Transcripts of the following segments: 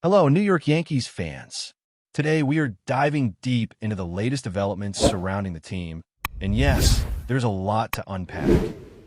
Hello, New York Yankees fans. Today, we are diving deep into the latest developments surrounding the team. And yes, there's a lot to unpack.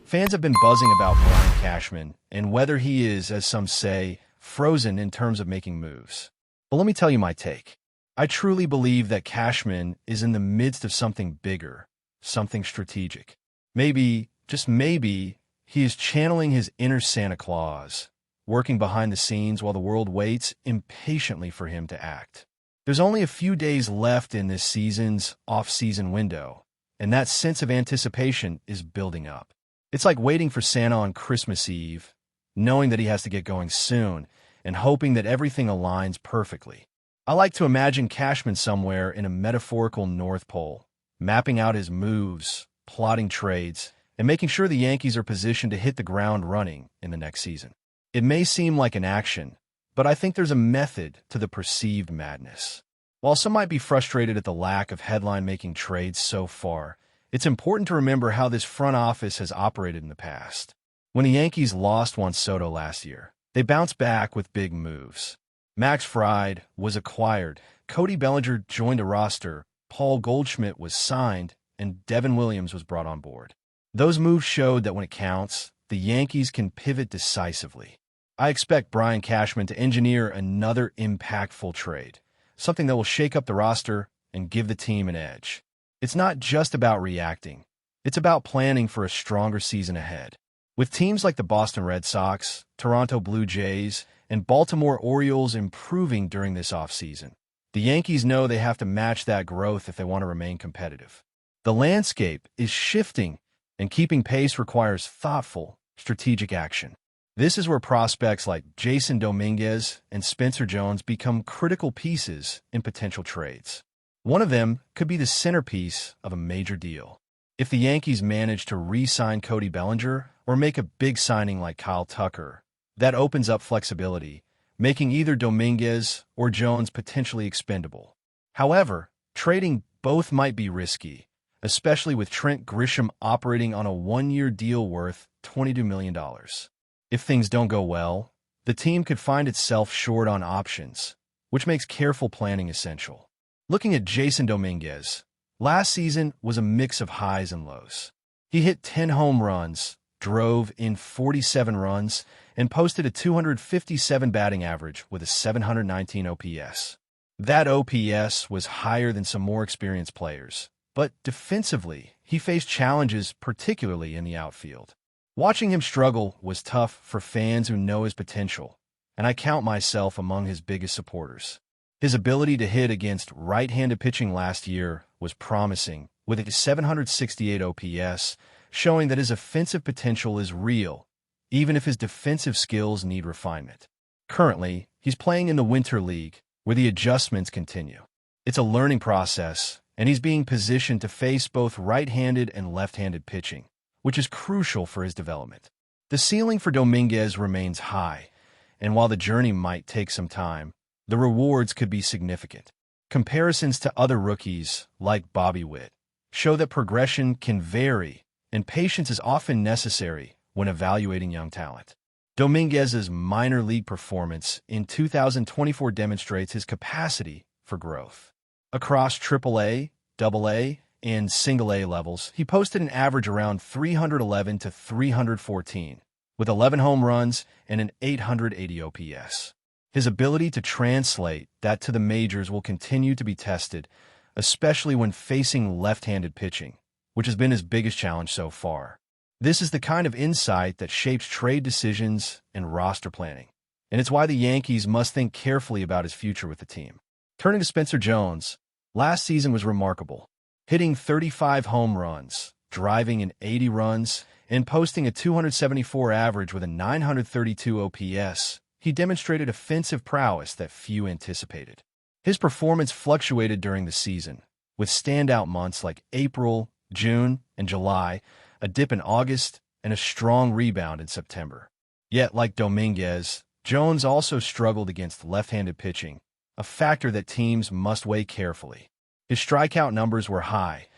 Fans have been buzzing about Brian Cashman and whether he is, as some say, frozen in terms of making moves. But let me tell you my take. I truly believe that Cashman is in the midst of something bigger, something strategic. Maybe, just maybe, he is channeling his inner Santa Claus, working behind the scenes while the world waits impatiently for him to act. There's only a few days left in this season's off-season window, and that sense of anticipation is building up. It's like waiting for Santa on Christmas Eve, knowing that he has to get going soon, and hoping that everything aligns perfectly. I like to imagine Cashman somewhere in a metaphorical North Pole, mapping out his moves, plotting trades, and making sure the Yankees are positioned to hit the ground running in the next season. It may seem like an action, but I think there's a method to the perceived madness. While some might be frustrated at the lack of headline-making trades so far, it's important to remember how this front office has operated in the past. When the Yankees lost Juan Soto last year, they bounced back with big moves. Max Fried was acquired, Cody Bellinger joined a roster, Paul Goldschmidt was signed, and Devin Williams was brought on board. Those moves showed that when it counts, the Yankees can pivot decisively. I expect Brian Cashman to engineer another impactful trade, something that will shake up the roster and give the team an edge. It's not just about reacting. It's about planning for a stronger season ahead. With teams like the Boston Red Sox, Toronto Blue Jays, and Baltimore Orioles improving during this offseason, the Yankees know they have to match that growth if they want to remain competitive. The landscape is shifting, and keeping pace requires thoughtful, strategic action. This is where prospects like Jason Dominguez and Spencer Jones become critical pieces in potential trades. One of them could be the centerpiece of a major deal. If the Yankees manage to re-sign Cody Bellinger or make a big signing like Kyle Tucker, that opens up flexibility, making either Dominguez or Jones potentially expendable. However, trading both might be risky, especially with Trent Grisham operating on a one-year deal worth $22 million. If things don't go well, the team could find itself short on options, which makes careful planning essential. Looking at Jason Dominguez, last season was a mix of highs and lows. He hit 10 home runs, drove in 47 runs, and posted a 257 batting average with a 719 OPS. That OPS was higher than some more experienced players, but defensively, he faced challenges, particularly in the outfield. Watching him struggle was tough for fans who know his potential, and I count myself among his biggest supporters. His ability to hit against right-handed pitching last year was promising, with a 768 OPS, showing that his offensive potential is real, even if his defensive skills need refinement. Currently, he's playing in the Winter League, where the adjustments continue. It's a learning process, and he's being positioned to face both right-handed and left-handed pitching, which is crucial for his development. The ceiling for Dominguez remains high, and while the journey might take some time, the rewards could be significant. Comparisons to other rookies, like Bobby Witt, show that progression can vary, and patience is often necessary when evaluating young talent. Dominguez's minor league performance in 2024 demonstrates his capacity for growth. Across AAA, AA, and Single-A levels, he posted an average around 311 to 314, with 11 home runs and an 880 OPS. His ability to translate that to the majors will continue to be tested, especially when facing left-handed pitching, which has been his biggest challenge so far. This is the kind of insight that shapes trade decisions and roster planning, and it's why the Yankees must think carefully about his future with the team. Turning to Spencer Jones, last season was remarkable. Hitting 35 home runs, driving in 80 runs, and posting a 274 average with a 932 OPS, he demonstrated offensive prowess that few anticipated. His performance fluctuated during the season, with standout months like April, June, and July, a dip in August, and a strong rebound in September. Yet, like Dominguez, Jones also struggled against left-handed pitching, a factor that teams must weigh carefully. His strikeout numbers were high,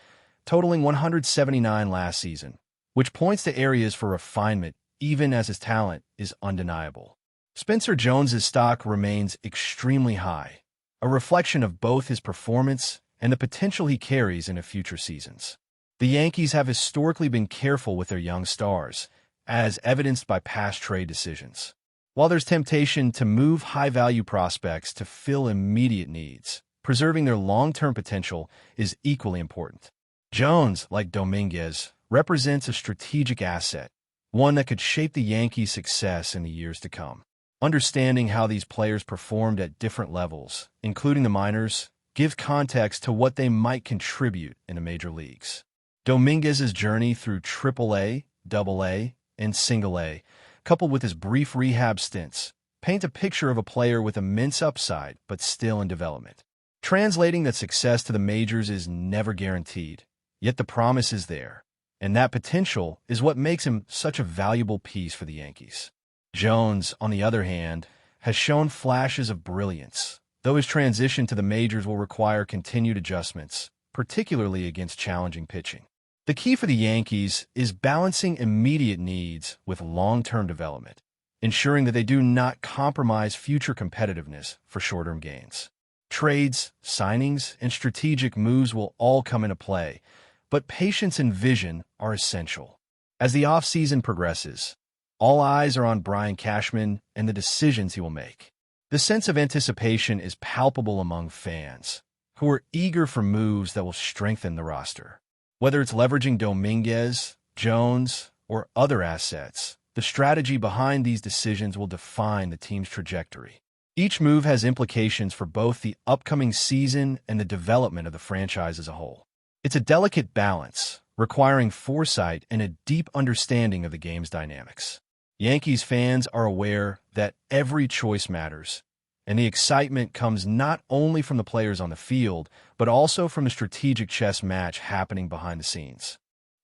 totaling 179 last season, which points to areas for refinement even as his talent is undeniable. Spencer Jones's stock remains extremely high, a reflection of both his performance and the potential he carries into future seasons. The Yankees have historically been careful with their young stars, as evidenced by past trade decisions. While there's temptation to move high-value prospects to fill immediate needs, preserving their long-term potential is equally important. Jones, like Dominguez, represents a strategic asset, one that could shape the Yankees' success in the years to come. Understanding how these players performed at different levels, including the minors, gives context to what they might contribute in the major leagues. Dominguez's journey through AAA, AA, and Single-A, coupled with his brief rehab stints, paint a picture of a player with immense upside but still in development. Translating that success to the majors is never guaranteed, yet the promise is there, and that potential is what makes him such a valuable piece for the Yankees. Jones, on the other hand, has shown flashes of brilliance, though his transition to the majors will require continued adjustments, particularly against challenging pitching. The key for the Yankees is balancing immediate needs with long-term development, ensuring that they do not compromise future competitiveness for short-term gains. Trades, signings, and strategic moves will all come into play, but patience and vision are essential. As the offseason progresses, all eyes are on Brian Cashman and the decisions he will make. The sense of anticipation is palpable among fans, who are eager for moves that will strengthen the roster. Whether it's leveraging Dominguez, Jones, or other assets, the strategy behind these decisions will define the team's trajectory. Each move has implications for both the upcoming season and the development of the franchise as a whole. It's a delicate balance, requiring foresight and a deep understanding of the game's dynamics. Yankees fans are aware that every choice matters, and the excitement comes not only from the players on the field, but also from the strategic chess match happening behind the scenes.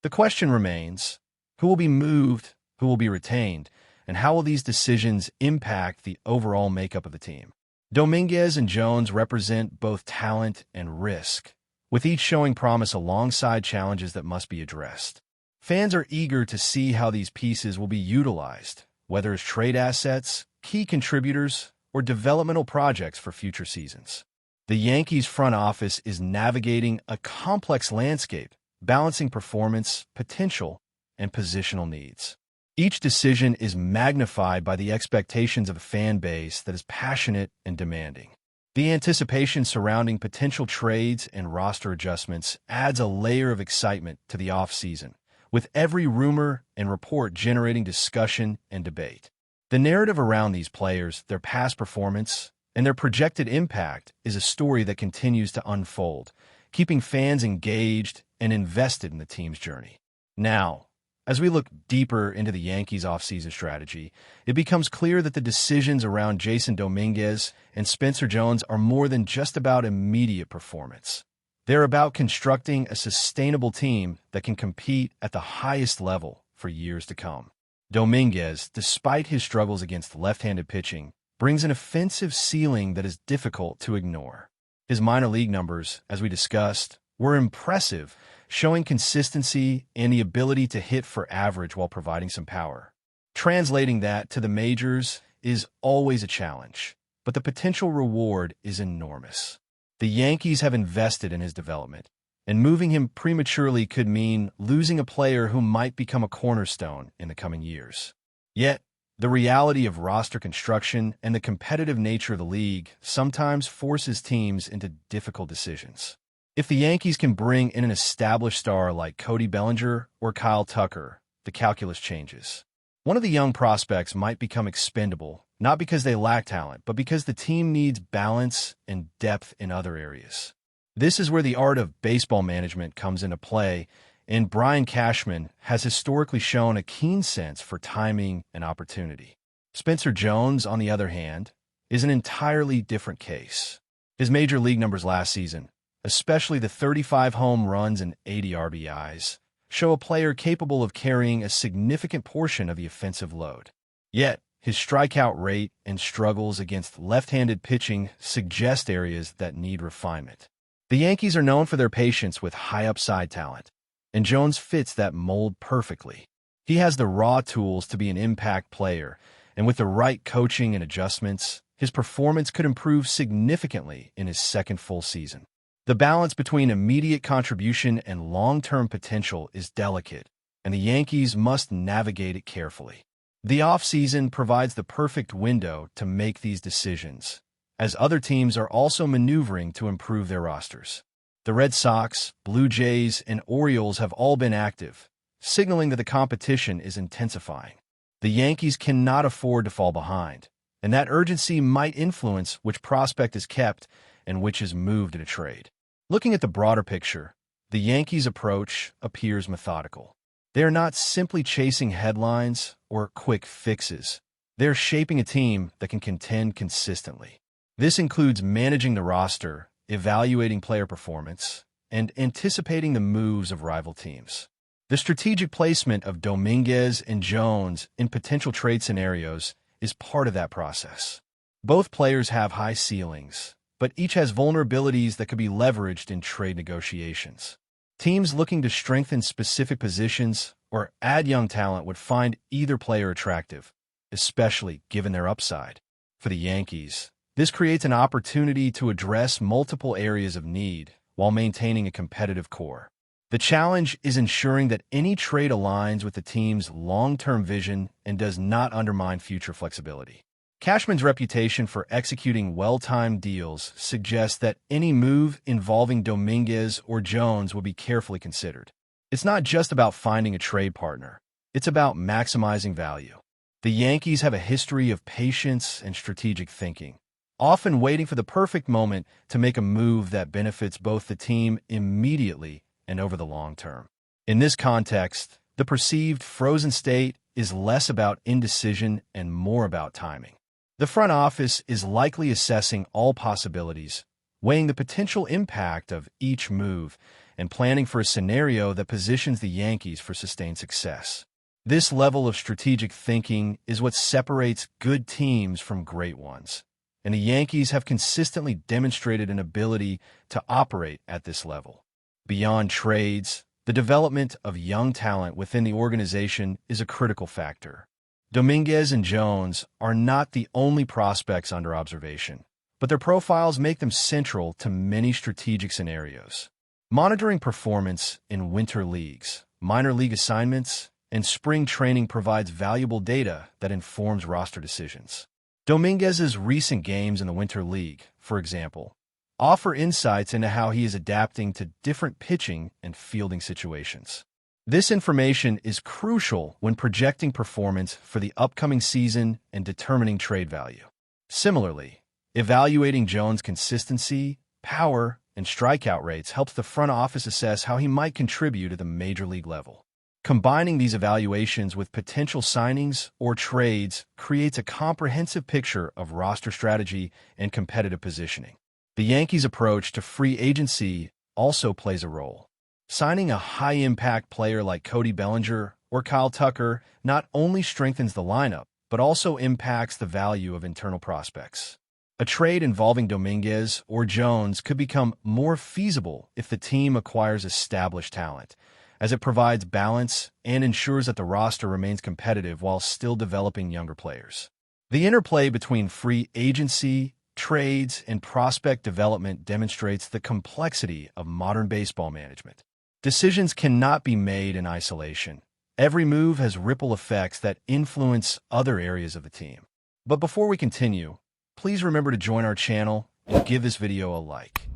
The question remains, who will be moved, who will be retained, and how will these decisions impact the overall makeup of the team? Dominguez and Jones represent both talent and risk, with each showing promise alongside challenges that must be addressed. Fans are eager to see how these pieces will be utilized, whether as trade assets, key contributors, or developmental projects for future seasons. The Yankees front office is navigating a complex landscape, balancing performance, potential, and positional needs. Each decision is magnified by the expectations of a fan base that is passionate and demanding. The anticipation surrounding potential trades and roster adjustments adds a layer of excitement to the offseason, with every rumor and report generating discussion and debate. The narrative around these players, their past performance, and their projected impact is a story that continues to unfold, keeping fans engaged and invested in the team's journey. Now, as we look deeper into the Yankees' offseason strategy, it becomes clear that the decisions around Jason Dominguez and Spencer Jones are more than just about immediate performance. They're about constructing a sustainable team that can compete at the highest level for years to come. Dominguez, despite his struggles against left-handed pitching, brings an offensive ceiling that is difficult to ignore. His minor league numbers, as we discussed, were impressive, showing consistency and the ability to hit for average while providing some power. Translating that to the majors is always a challenge, but the potential reward is enormous. The Yankees have invested in his development, and moving him prematurely could mean losing a player who might become a cornerstone in the coming years. Yet, the reality of roster construction and the competitive nature of the league sometimes forces teams into difficult decisions. If the Yankees can bring in an established star like Cody Bellinger or Kyle Tucker, the calculus changes. One of the young prospects might become expendable, not because they lack talent, but because the team needs balance and depth in other areas. This is where the art of baseball management comes into play, and Brian Cashman has historically shown a keen sense for timing and opportunity. Spencer Jones, on the other hand, is an entirely different case. His major league numbers last season, especially the 35 home runs and 80 RBIs, show a player capable of carrying a significant portion of the offensive load. Yet, his strikeout rate and struggles against left-handed pitching suggest areas that need refinement. The Yankees are known for their patience with high-upside talent, and Jones fits that mold perfectly. He has the raw tools to be an impact player, and with the right coaching and adjustments, his performance could improve significantly in his second full season. The balance between immediate contribution and long-term potential is delicate, and the Yankees must navigate it carefully. The offseason provides the perfect window to make these decisions, as other teams are also maneuvering to improve their rosters. The Red Sox, Blue Jays, and Orioles have all been active, signaling that the competition is intensifying. The Yankees cannot afford to fall behind, and that urgency might influence which prospect is kept and which is moved in a trade. Looking at the broader picture, the Yankees' approach appears methodical. They are not simply chasing headlines or quick fixes. They are shaping a team that can contend consistently. This includes managing the roster, evaluating player performance, and anticipating the moves of rival teams. The strategic placement of Dominguez and Jones in potential trade scenarios is part of that process. Both players have high ceilings, but each has vulnerabilities that could be leveraged in trade negotiations. Teams looking to strengthen specific positions or add young talent would find either player attractive, especially given their upside. For the Yankees, this creates an opportunity to address multiple areas of need while maintaining a competitive core. The challenge is ensuring that any trade aligns with the team's long-term vision and does not undermine future flexibility. Cashman's reputation for executing well-timed deals suggests that any move involving Dominguez or Jones will be carefully considered. It's not just about finding a trade partner. It's about maximizing value. The Yankees have a history of patience and strategic thinking, often waiting for the perfect moment to make a move that benefits both the team immediately and over the long term. In this context, the perceived frozen state is less about indecision and more about timing. The front office is likely assessing all possibilities, weighing the potential impact of each move, and planning for a scenario that positions the Yankees for sustained success. This level of strategic thinking is what separates good teams from great ones, and the Yankees have consistently demonstrated an ability to operate at this level. Beyond trades, the development of young talent within the organization is a critical factor. Dominguez and Jones are not the only prospects under observation, but their profiles make them central to many strategic scenarios. Monitoring performance in winter leagues, minor league assignments, and spring training provides valuable data that informs roster decisions. Dominguez's recent games in the Winter League, for example, offer insights into how he is adapting to different pitching and fielding situations. This information is crucial when projecting performance for the upcoming season and determining trade value. Similarly, evaluating Jones' consistency, power, and strikeout rates helps the front office assess how he might contribute at the major league level. Combining these evaluations with potential signings or trades creates a comprehensive picture of roster strategy and competitive positioning. The Yankees' approach to free agency also plays a role. Signing a high-impact player like Cody Bellinger or Kyle Tucker not only strengthens the lineup, but also impacts the value of internal prospects. A trade involving Dominguez or Jones could become more feasible if the team acquires established talent, as it provides balance and ensures that the roster remains competitive while still developing younger players. The interplay between free agency, trades, and prospect development demonstrates the complexity of modern baseball management. Decisions cannot be made in isolation. Every move has ripple effects that influence other areas of the team. But before we continue, please remember to join our channel and give this video a like.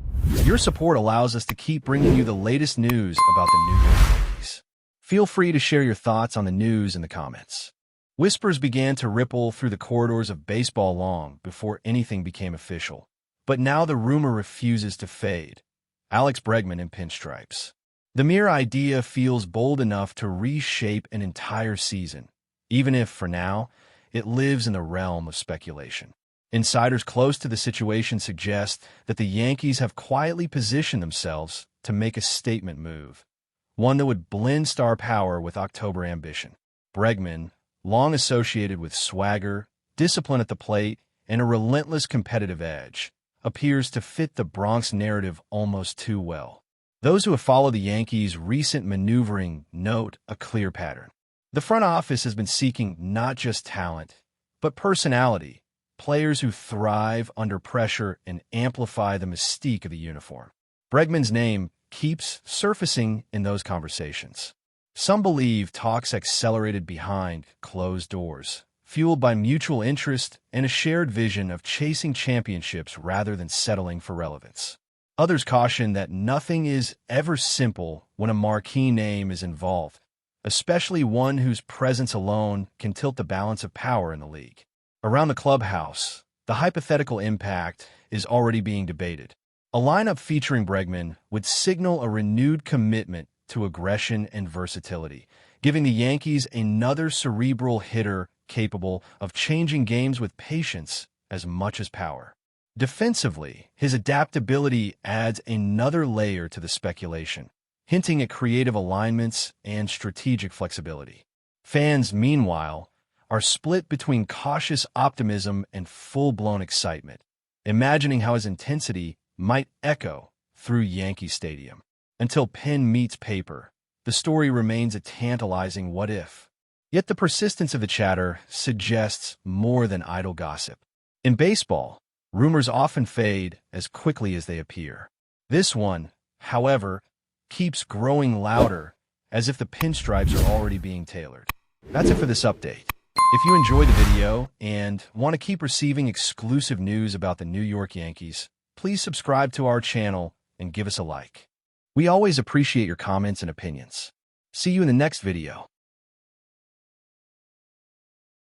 Your support allows us to keep bringing you the latest news about the New York Yankees. Feel free to share your thoughts on the news in the comments. Whispers began to ripple through the corridors of baseball long before anything became official. But now the rumor refuses to fade. Alex Bregman in Pinstripes. The mere idea feels bold enough to reshape an entire season, even if, for now, it lives in the realm of speculation. Insiders close to the situation suggest that the Yankees have quietly positioned themselves to make a statement move, one that would blend star power with October ambition. Bregman, long associated with swagger, discipline at the plate, and a relentless competitive edge, appears to fit the Bronx narrative almost too well. Those who have followed the Yankees' recent maneuvering note a clear pattern. The front office has been seeking not just talent, but personality, players who thrive under pressure and amplify the mystique of the uniform. Bregman's name keeps surfacing in those conversations. Some believe talks accelerated behind closed doors, fueled by mutual interest and a shared vision of chasing championships rather than settling for relevance. Others caution that nothing is ever simple when a marquee name is involved, especially one whose presence alone can tilt the balance of power in the league. Around the clubhouse, the hypothetical impact is already being debated. A lineup featuring Bregman would signal a renewed commitment to aggression and versatility, giving the Yankees another cerebral hitter capable of changing games with patience as much as power. Defensively, his adaptability adds another layer to the speculation, hinting at creative alignments and strategic flexibility. Fans, meanwhile, are split between cautious optimism and full-blown excitement, imagining how his intensity might echo through Yankee Stadium. Until pen meets paper, the story remains a tantalizing what-if. Yet the persistence of the chatter suggests more than idle gossip. In baseball, rumors often fade as quickly as they appear. This one, however, keeps growing louder, as if the pinstripes are already being tailored. That's it for this update. If you enjoyed the video and want to keep receiving exclusive news about the New York Yankees, please subscribe to our channel and give us a like. We always appreciate your comments and opinions. See you in the next video.